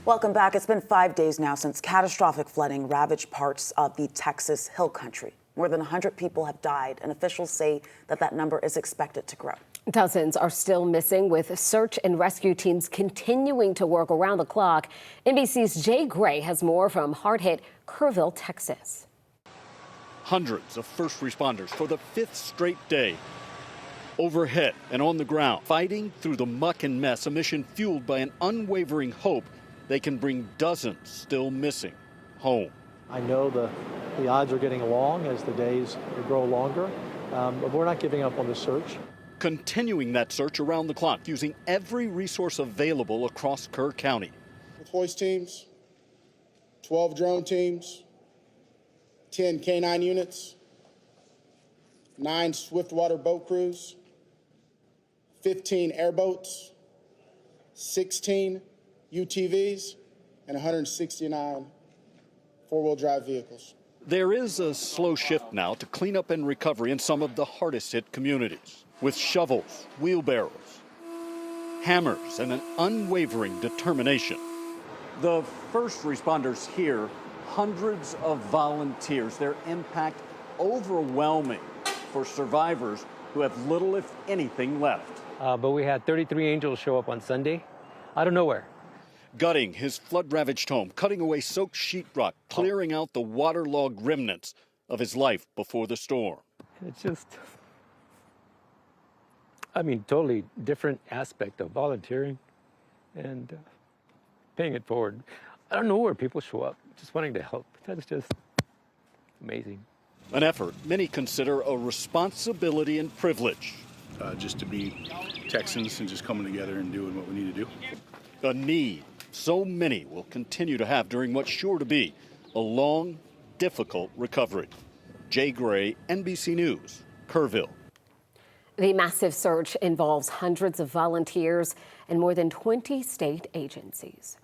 Welcome back. It's been 5 days now since catastrophic flooding ravaged parts of the Texas Hill Country. More than 100 people have died, and officials say that number is expected to grow. Dozens are still missing, with search and rescue teams continuing to work around the clock. NBC's Jay Gray has more from hard-hit Kerrville, Texas. Hundreds of first responders for the 5th straight day, overhead and on the ground, fighting through the muck and mess, a mission fueled by an unwavering hope they can bring dozens still missing home. I know the odds are getting long as the days grow longer, but we're not giving up on the search. Continuing that search around the clock, using every resource available across Kerr County. With hoist teams, 12 drone teams, 10 K9 units, 9 swiftwater boat crews, 15 airboats, 16 UTVs, and 169 four-wheel drive vehicles. There is a slow shift now to cleanup and recovery in some of the hardest hit communities, with shovels, wheelbarrows, hammers, and an unwavering determination. The first responders here, hundreds of volunteers, their impact overwhelming for survivors who have little, if anything, left. But we had 33 angels show up on Sunday out of nowhere. Gutting his flood-ravaged home, cutting away soaked sheetrock, clearing out the waterlogged remnants of his life before the storm. It's just, totally different aspect of volunteering and paying it forward. I don't know where people show up, just wanting to help. That's just amazing. An effort many consider a responsibility and privilege. Just to be Texans and just coming together and doing what we need to do. A need so many will continue to have during what's sure to be a long, difficult recovery. Jay Gray, NBC News, Kerrville. The massive search involves hundreds of volunteers and more than 20 state agencies.